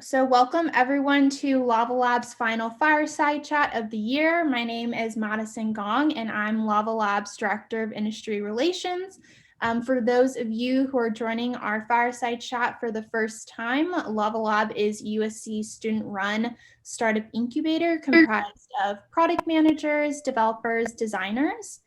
So welcome everyone to Lava Lab's final Fireside Chat of the year. My name is Madison Gong and I'm Lava Lab's Director of Industry Relations. For those of you who are joining our Fireside Chat for the first time, Lava Lab is USC's student-run startup incubator comprised of product managers, developers, designers.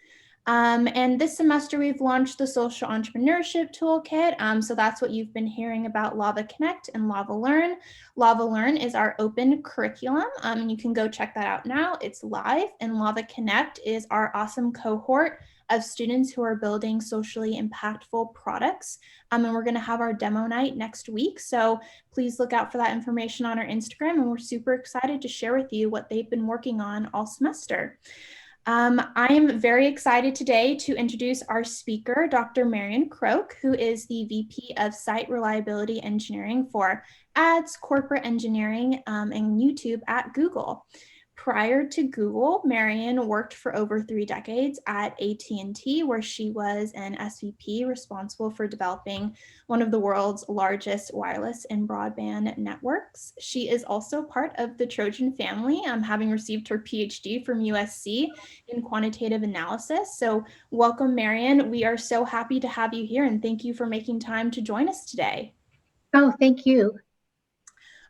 And this semester, we've launched the Social Entrepreneurship Toolkit. So that's what you've been hearing about Lava Connect and Lava Learn. Lava Learn is our open curriculum. And you can go check that out now. It's live. And Lava Connect is our awesome cohort of students who are building socially impactful products. And we're going to have our demo night next week. So please look out for that information on our Instagram. And we're super excited to share with you what they've been working on all semester. I am very excited today to introduce our speaker, Dr. Marian Croak, who is the VP of Site Reliability Engineering for Ads, Corporate Engineering, and YouTube at Google. Prior to Google, Marian worked for over 3 decades at AT&T, where she was an SVP responsible for developing one of the world's largest wireless and broadband networks. She is also part of the Trojan family, having received her PhD from USC in quantitative analysis. So welcome, Marian. We are so happy to have you here, and thank you for making time to join us today. Oh, thank you.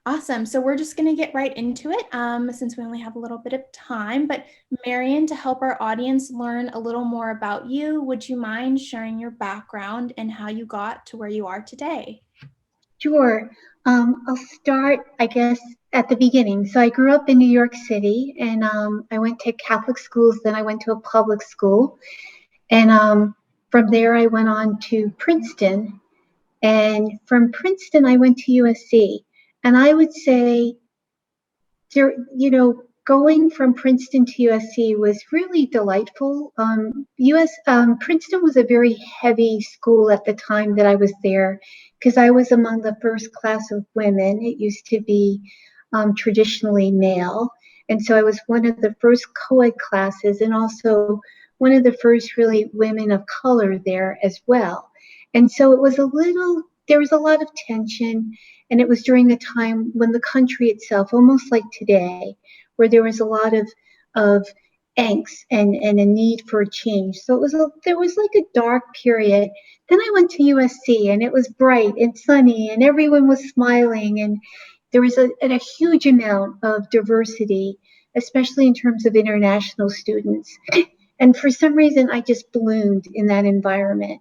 Awesome. So we're just going to get right into it since we only have a little bit of time. But Marian, to help our audience learn a little more about you, would you mind sharing your background and how you got to where you are today? Sure. I'll start, I guess, at the beginning. So I grew up in New York City, and I went to Catholic schools. Then I went to a public school. And from there, I went on to Princeton. And from Princeton, I went to USC. And I would say, going from Princeton to USC was really delightful. Princeton was a very heavy school at the time that I was there because I was among the first class of women. It used to be traditionally male. And so I was one of the first co-ed classes and also one of the first really women of color there as well. And so there was a lot of tension. And it was during a time when the country itself, almost like today, where there was a lot of angst and a need for a change. So there was like a dark period. Then I went to USC and it was bright and sunny and everyone was smiling and there was a huge amount of diversity, especially in terms of international students. And for some reason, I just bloomed in that environment.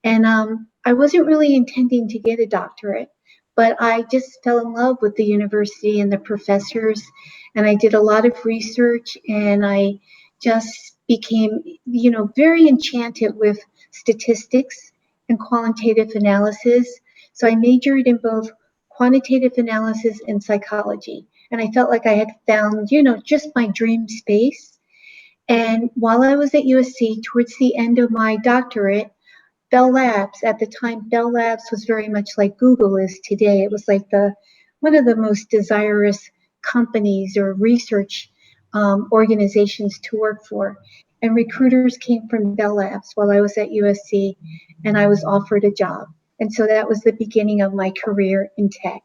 And I wasn't really intending to get a doctorate, but I just fell in love with the university and the professors. And I did a lot of research and I just became, very enchanted with statistics and qualitative analysis. So I majored in both quantitative analysis and psychology. And I felt like I had found, just my dream space. And while I was at USC, towards the end of my doctorate, Bell Labs, at the time, Bell Labs was very much like Google is today. It was like one of the most desirous companies or research organizations to work for. And recruiters came from Bell Labs while I was at USC, and I was offered a job. And so that was the beginning of my career in tech.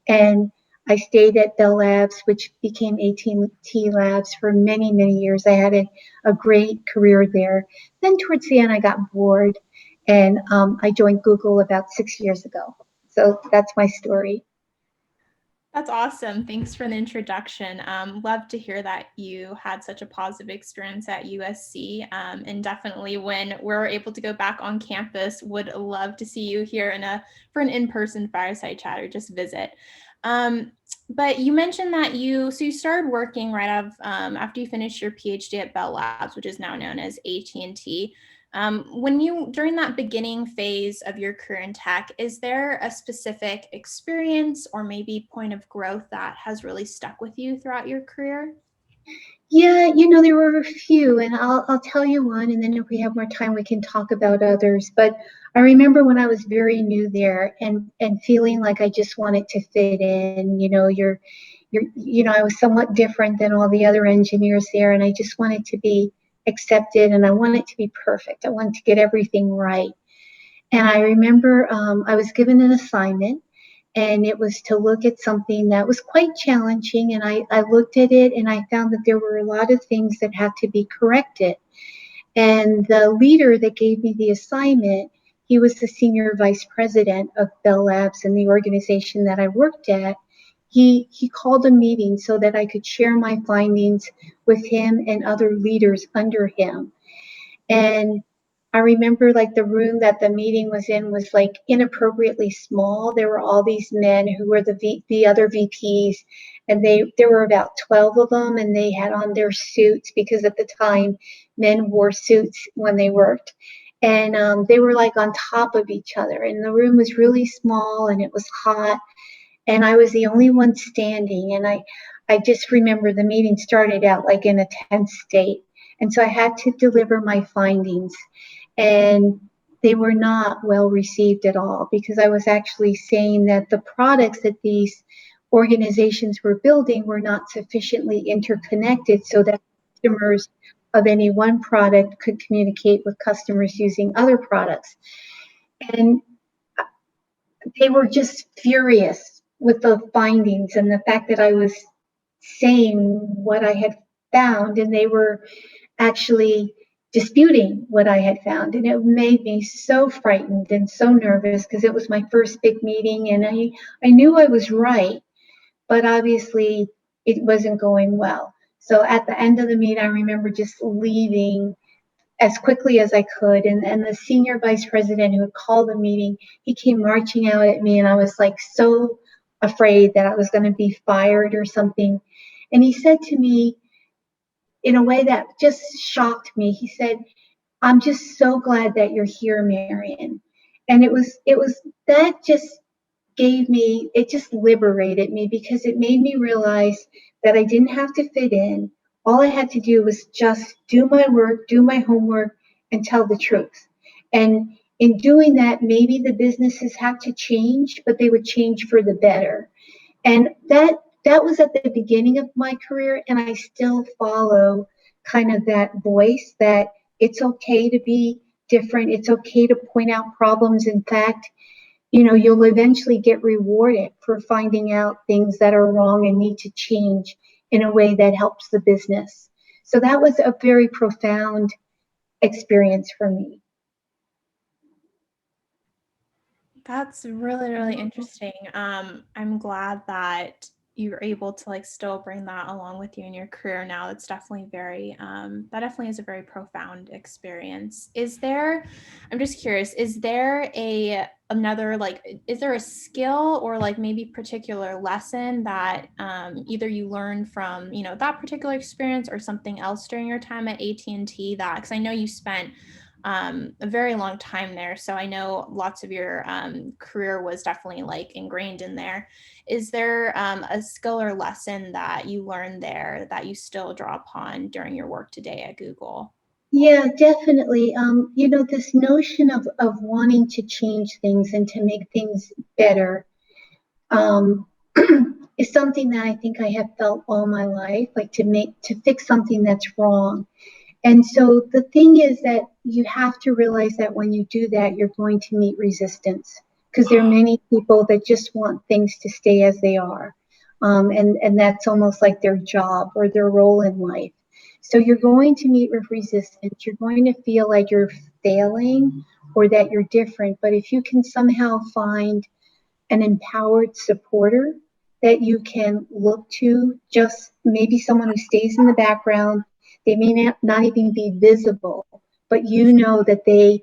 And I stayed at Bell Labs, which became AT&T Labs for many, many years. I had a great career there. Then towards the end, I got bored and I joined Google about 6 years ago. So that's my story. That's awesome. Thanks for the introduction. Love to hear that you had such a positive experience at USC. And definitely when we're able to go back on campus, would love to see you here for an in-person fireside chat or just visit. But you mentioned that you started working right after you finished your PhD at Bell Labs, which is now known as AT&T. During that beginning phase of your career in tech, is there a specific experience or maybe point of growth that has really stuck with you throughout your career? Yeah, there were a few, and I'll tell you one, and then if we have more time, we can talk about others. But I remember when I was very new there and feeling like I just wanted to fit in. I was somewhat different than all the other engineers there, and I just wanted to be accepted, and I wanted to be perfect. I wanted to get everything right. And I remember I was given an assignment, and it was to look at something that was quite challenging. And I looked at it and I found that there were a lot of things that had to be corrected. And the leader that gave me the assignment, he was the senior vice president of Bell Labs and the organization that I worked at. He called a meeting so that I could share my findings with him and other leaders under him. And I remember like the room that the meeting was in was like inappropriately small. There were all these men who were the other VPs, and there were about 12 of them, and they had on their suits because at the time men wore suits when they worked. And they were like on top of each other, and the room was really small and it was hot, and I was the only one standing. And I just remember the meeting started out like in a tense state. And so I had to deliver my findings, and they were not well received at all because I was actually saying that the products that these organizations were building were not sufficiently interconnected so that customers of any one product could communicate with customers using other products. And they were just furious with the findings and the fact that I was saying what I had found, and they were actually disputing what I had found. And it made me so frightened and so nervous because it was my first big meeting, and I knew I was right, but obviously it wasn't going well. So at the end of the meeting, I remember just leaving as quickly as I could. And the senior vice president who had called the meeting, he came marching out at me, and I was like so afraid that I was going to be fired or something. And he said to me in a way that just shocked me, he said, "I'm just so glad that you're here, Marian." And it was that just it just liberated me because it made me realize that I didn't have to fit in. All I had to do was just do my work, do my homework, and tell the truth. And in doing that, maybe the businesses had to change, but they would change for the better. And that was at the beginning of my career, and I still follow kind of that voice that it's okay to be different. It's okay to point out problems. In fact, you'll eventually get rewarded for finding out things that are wrong and need to change in a way that helps the business. So that was a very profound experience for me. That's really, really interesting. I'm glad that you're able to like still bring that along with you in your career now. That's definitely that definitely is a very profound experience. I'm just curious, is there another, like, is there a skill or like maybe particular lesson that either you learned from, that particular experience or something else during your time at AT&T because I know you spent a very long time there. So I know lots of your career was definitely like ingrained in there. Is there a skill or lesson that you learned there that you still draw upon during your work today at Google? Yeah, definitely. This notion of wanting to change things and to make things better um, is something that I think I have felt all my life, like to fix something that's wrong. And so the thing is that you have to realize that when you do that, you're going to meet resistance because there are many people that just want things to stay as they are. And that's almost like their job or their role in life. So you're going to meet with resistance. You're going to feel like you're failing or that you're different. But if you can somehow find an empowered supporter that you can look to, just maybe someone who stays in the background. They may not even be visible, but you know that they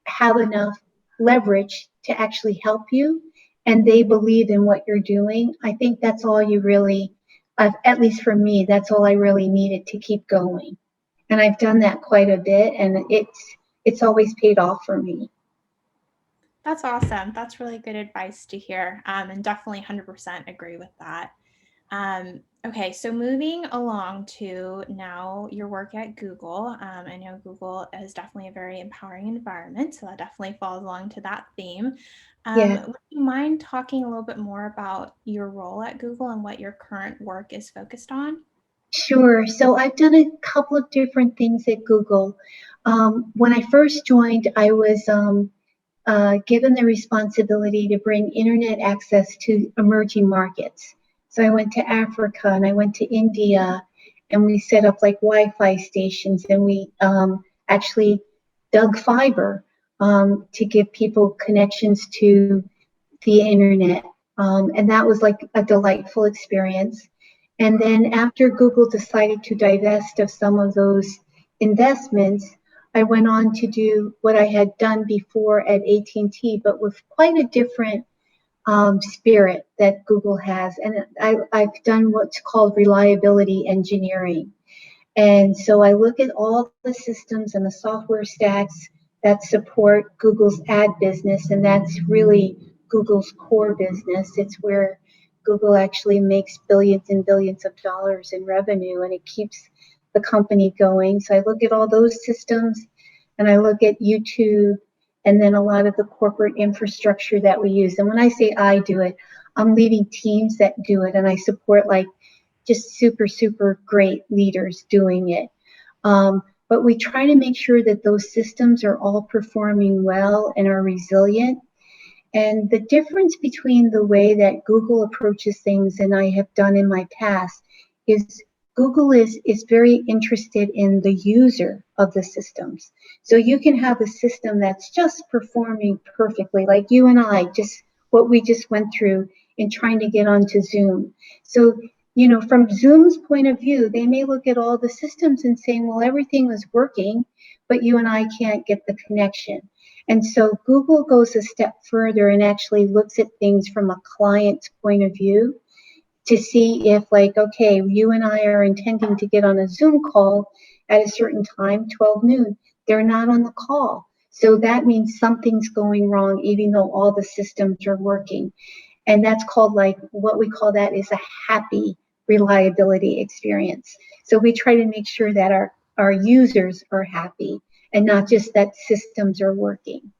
have enough leverage to actually help you and they believe in what you're doing. I think that's all you really, at least for me, that's all I really needed to keep going. And I've done that quite a bit, and it's always paid off for me. That's awesome. That's really good advice to hear. And definitely 100% agree with that. Okay, so moving along to now your work at Google. I know Google is definitely a very empowering environment, so that definitely falls along to that theme. Yeah. Would you mind talking a little bit more about your role at Google and what your current work is focused on? Sure. So I've done a couple of different things at Google. When I first joined, I was given the responsibility to bring internet access to emerging markets. So I went to Africa and I went to India, and we set up like Wi-Fi stations, and we actually dug fiber to give people connections to the internet. And that was like a delightful experience. And then after Google decided to divest of some of those investments, I went on to do what I had done before at AT&T, but with quite a different spirit that Google has. And I've done what's called reliability engineering. And so I look at all the systems and the software stacks that support Google's ad business, and that's really Google's core business. It's where Google actually makes billions and billions of dollars in revenue, and it keeps the company going. So I look at all those systems, and I look at YouTube, and then a lot of the corporate infrastructure that we use. And when I say I do it, I'm leading teams that do it, and I support like just super, super great leaders doing it. But we try to make sure that those systems are all performing well and are resilient. And the difference between the way that Google approaches things and I have done in my past is Google is very interested in the user of the systems. So you can have a system that's just performing perfectly, like you and I, just what we just went through in trying to get onto Zoom. So, you know, from Zoom's point of view, they may look at all the systems and saying, well, everything is working, but you and I can't get the connection. And so Google goes a step further and actually looks at things from a client's point of view to see if, like, okay, you and I are intending to get on a Zoom call at a certain time, 12 noon. They're not on the call. So that means something's going wrong, even though all the systems are working. And that's called, like, what we call that is a happy reliability experience. So we try to make sure that our users are happy and not just that systems are working.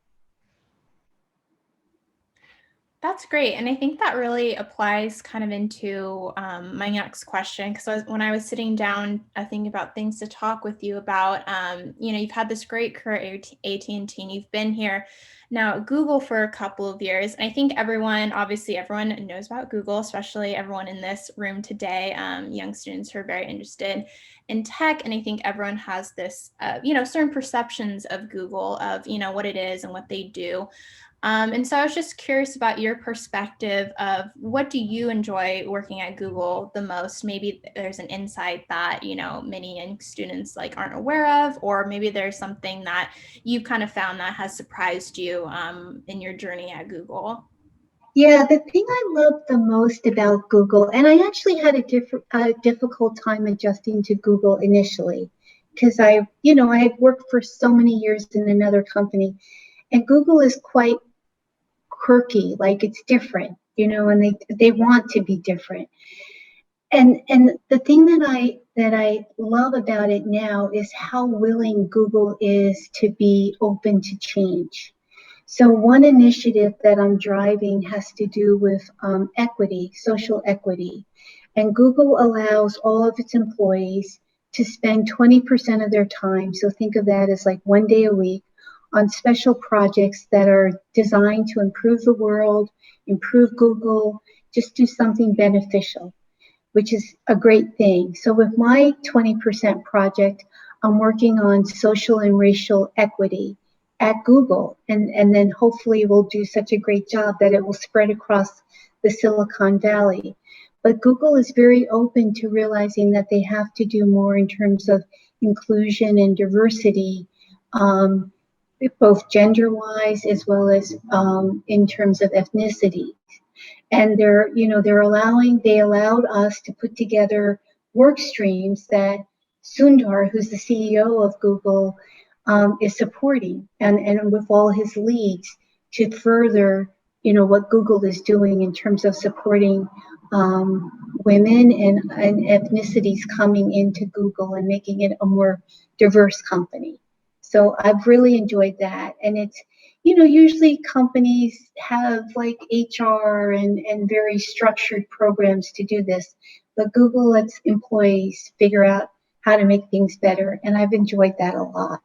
That's great. And I think that really applies kind of into my next question. Because when I was sitting down thinking about things to talk with you about, you know, you've had this great career at AT&T, and you've been here now at Google for a couple of years. And I think obviously everyone knows about Google, especially everyone in this room today, young students who are very interested in tech. And I think everyone has this, you know, certain perceptions of Google, of, you know, what it is and what they do. And so I was just curious about your perspective of what do you enjoy working at Google the most? Maybe there's an insight that, you know, many young students like aren't aware of, or maybe there's something that you've kind of found that has surprised you in your journey at Google. Yeah, the thing I love the most about Google, and I actually had a difficult time adjusting to Google initially, because I had worked for so many years in another company, and Google is quite quirky, like it's different, and they want to be different. And the thing that I love about it now is how willing Google is to be open to change. So one initiative that I'm driving has to do with equity, social equity. And Google allows all of its employees to spend 20% of their time, so think of that as like one day a week, on special projects that are designed to improve the world, improve Google, just do something beneficial, which is a great thing. So with my 20% project, I'm working on social and racial equity at Google. And then hopefully we'll do such a great job that it will spread across the Silicon Valley. But Google is very open to realizing that they have to do more in terms of inclusion and diversity, both gender-wise as well as in terms of ethnicity. And they allowed us to put together work streams that Sundar, who's the CEO of Google, is supporting, and with all his leads to further, what Google is doing in terms of supporting women and ethnicities coming into Google and making it a more diverse company. So I've really enjoyed that. And it's, usually companies have like HR and very structured programs to do this, but Google lets employees figure out how to make things better. And I've enjoyed that a lot.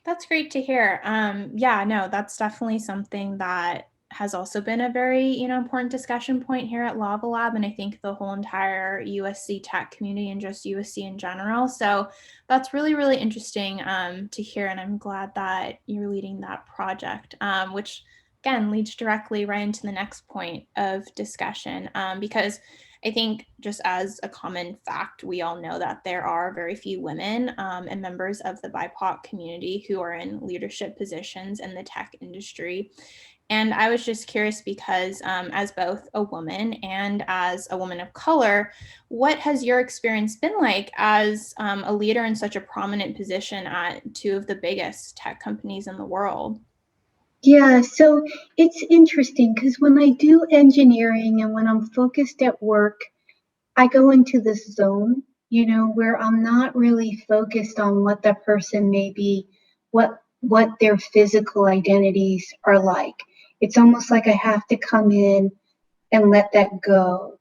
That's great to hear. Yeah, no, that's definitely something that has also been a very, important discussion point here at Lava Lab, and I think the whole entire USC tech community and just USC in general. So that's really, really interesting to hear, and I'm glad that you're leading that project, which again leads directly right into the next point of discussion, because I think just as a common fact, we all know that there are very few women and members of the BIPOC community who are in leadership positions in the tech industry. And I was just curious because, as both a woman and as a woman of color, what has your experience been like as a leader in such a prominent position at two of the biggest tech companies in the world? Yeah, so it's interesting because when I do engineering and when I'm focused at work, I go into this zone, where I'm not really focused on what the person may be, what their physical identities are like. It's almost like I have to come in and let that go.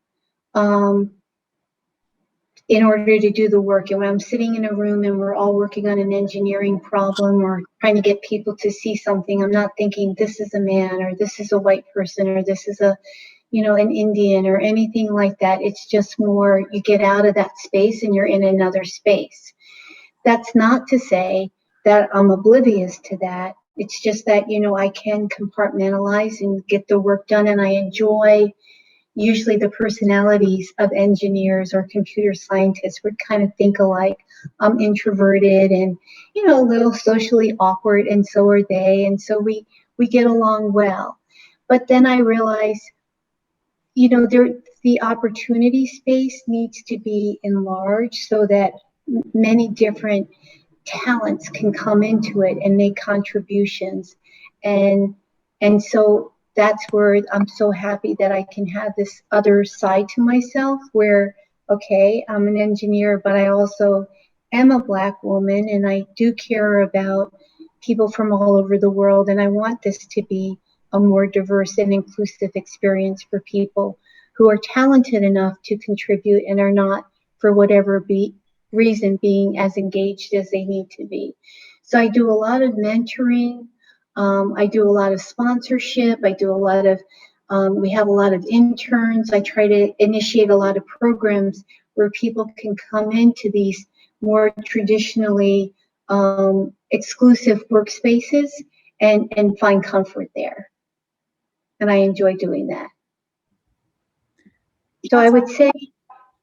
In order to do the work. And when I'm sitting in a room and we're all working on an engineering problem or trying to get people to see something, I'm not thinking this is a man or this is a white person or this is an Indian or anything like that. It's just more you get out of that space and you're in another space. That's not to say that I'm oblivious to that. It's just that, I can compartmentalize and get the work done, and I enjoy usually the personalities of engineers or computer scientists would kind of think alike. I'm introverted and, a little socially awkward, and so are they. And so we get along well. But then I realize, the opportunity space needs to be enlarged so that many different talents can come into it and make contributions. And and so that's where I'm so happy that I can have this other side to myself where, okay, I'm an engineer, but I also am a Black woman and I do care about people from all over the world. And I want this to be a more diverse and inclusive experience for people who are talented enough to contribute and are not, for whatever reason, being as engaged as they need to be. So I do a lot of mentoring. I do a lot of sponsorship. I do a lot of, we have a lot of interns. I try to initiate a lot of programs where people can come into these more traditionally exclusive workspaces and find comfort there. And I enjoy doing that. So I That's would say,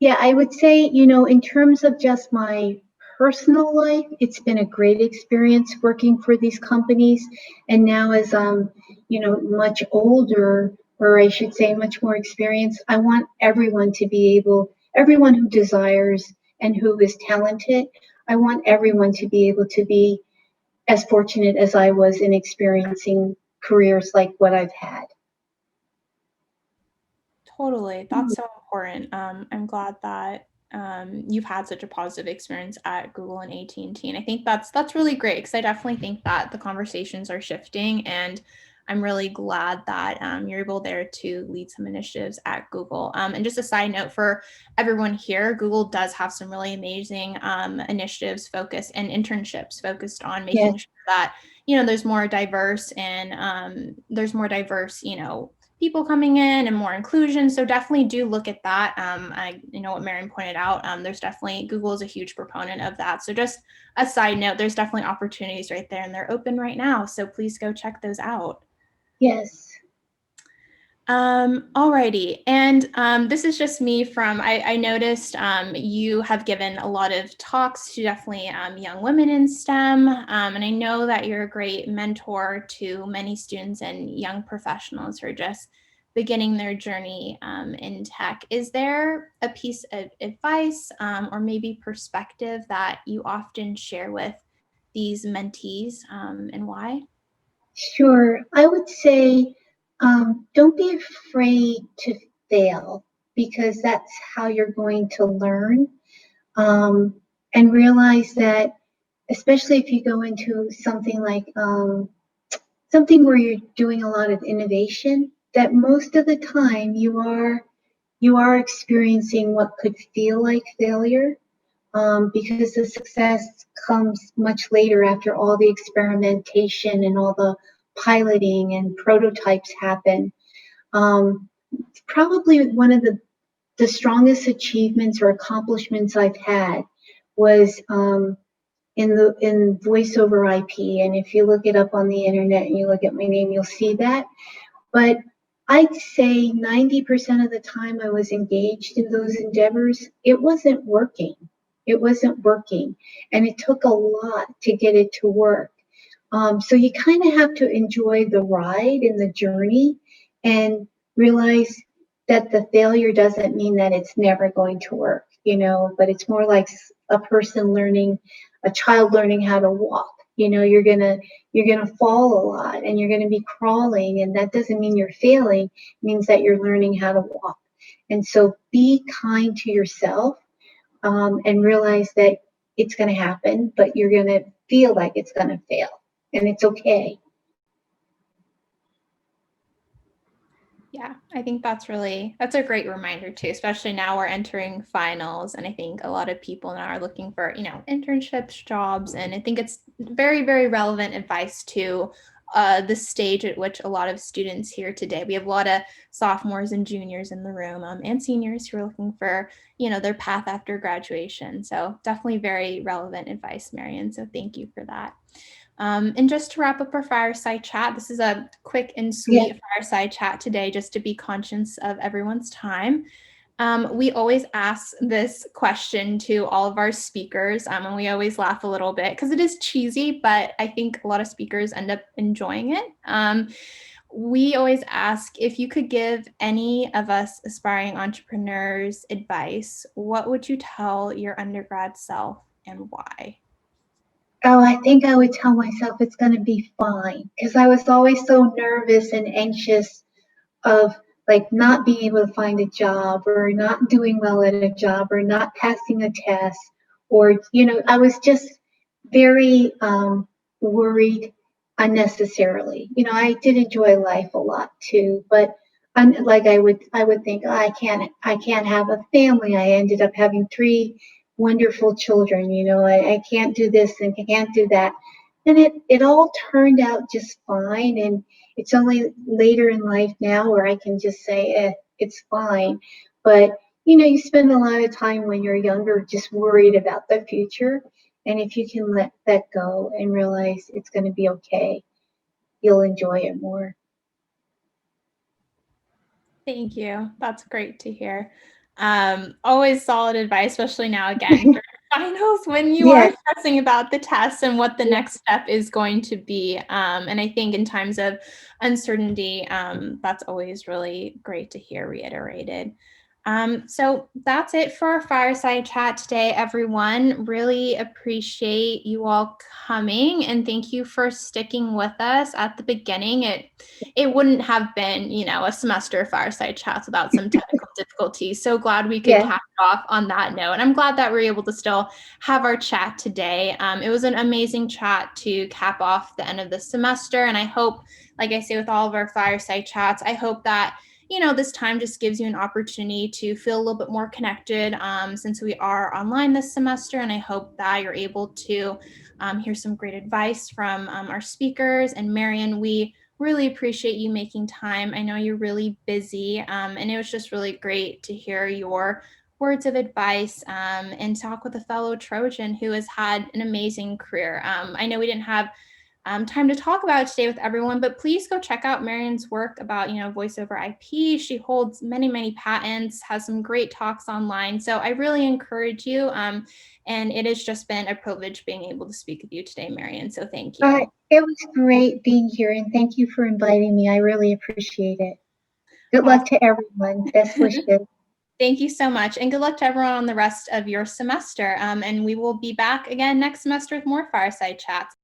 yeah, I would say, in terms of just my personal life, it's been a great experience working for these companies. And now as I'm, much older, or I should say much more experienced, I want everyone who desires and who is talented, I want everyone to be able to be as fortunate as I was in experiencing careers like what I've had. Totally. That's so important. I'm glad that you've had such a positive experience at Google and AT&T. And I think that's really great because I definitely think that the conversations are shifting, and I'm really glad that you're able there to lead some initiatives at Google. And just a side note for everyone here, Google does have some really amazing initiatives focused and internships focused on Yes. making sure that there's more diverse and there's more diverse people coming in and more inclusion. So definitely do look at that. What Marian pointed out. There's definitely Google is a huge proponent of that. So just a side note, there's definitely opportunities right there, and they're open right now. So please go check those out. Yes. Alrighty. And this is just me I noticed you have given a lot of talks to definitely young women in STEM. And I know that you're a great mentor to many students and young professionals who are just beginning their journey in tech. Is there a piece of advice or maybe perspective that you often share with these mentees and why? Sure. I would say don't be afraid to fail because that's how you're going to learn. Um, and realize that, especially if you go into something like something where you're doing a lot of innovation, that most of the time you are experiencing what could feel like failure, because the success comes much later after all the experimentation and all the piloting and prototypes happen. Probably one of the strongest achievements or accomplishments I've had was in voice over IP. And if you look it up on the internet and you look at my name, you'll see that. But I'd say 90% of the time I was engaged in those endeavors, it wasn't working. It wasn't working. And it took a lot to get it to work. So you kind of have to enjoy the ride and the journey and realize that the failure doesn't mean that it's never going to work, but it's more like a child learning how to walk. You're gonna fall a lot and you're gonna be crawling, and that doesn't mean you're failing, it means that you're learning how to walk. And so be kind to yourself, and realize that it's gonna happen, but you're gonna feel like it's gonna fail, and it's okay. Yeah, I think that's a great reminder too, especially now we're entering finals. And I think a lot of people now are looking for, internships, jobs. And I think it's very, very relevant advice to the stage at which a lot of students here today. We have a lot of sophomores and juniors in the room, and seniors who are looking for, their path after graduation. So definitely very relevant advice, Marian. So thank you for that. And just to wrap up our fireside chat, this is a quick and sweet fireside chat today, just to be conscious of everyone's time. We always ask this question to all of our speakers, and we always laugh a little bit because it is cheesy, but I think a lot of speakers end up enjoying it. We always ask, if you could give any of us aspiring entrepreneurs advice, what would you tell your undergrad self and why? Oh, I think I would tell myself it's going to be fine, because I was always so nervous and anxious of like not being able to find a job or not doing well at a job or not passing a test, or I was just very worried unnecessarily. I did enjoy life a lot too, but like I would think, oh, I can't have a family. I ended up having three wonderful children. I can't do this and can't do that, and it all turned out just fine. And it's only later in life now where I can just say, it's fine. But you spend a lot of time when you're younger just worried about the future. And if you can let that go and realize it's going to be okay, you'll enjoy it more. Thank you. That's great to hear. Always solid advice, especially now again during finals when you are Yes. stressing about the test and what the Yeah. next step is going to be. And I think in times of uncertainty, that's always really great to hear reiterated. So that's it for our fireside chat today, everyone. Really appreciate you all coming, and thank you for sticking with us at the beginning. It wouldn't have been, a semester of fireside chats without some technical difficulties. So glad we could cap it off on that note. And I'm glad that we're able to still have our chat today. It was an amazing chat to cap off the end of the semester. And I hope, like I say with all of our fireside chats, I hope that this time just gives you an opportunity to feel a little bit more connected, since we are online this semester. And I hope that you're able to hear some great advice from our speakers. And Marian, we really appreciate you making time. I know you're really busy, and it was just really great to hear your words of advice, and talk with a fellow Trojan who has had an amazing career. I know we didn't have time to talk about it today with everyone, but please go check out Marian's work about, voice over IP. She holds many, many patents, has some great talks online. So I really encourage you. And it has just been a privilege being able to speak with you today, Marian. So thank you. It was great being here, and thank you for inviting me. I really appreciate it. Good luck to everyone. Best wishes. Thank you so much. And good luck to everyone on the rest of your semester. And we will be back again next semester with more Fireside Chats.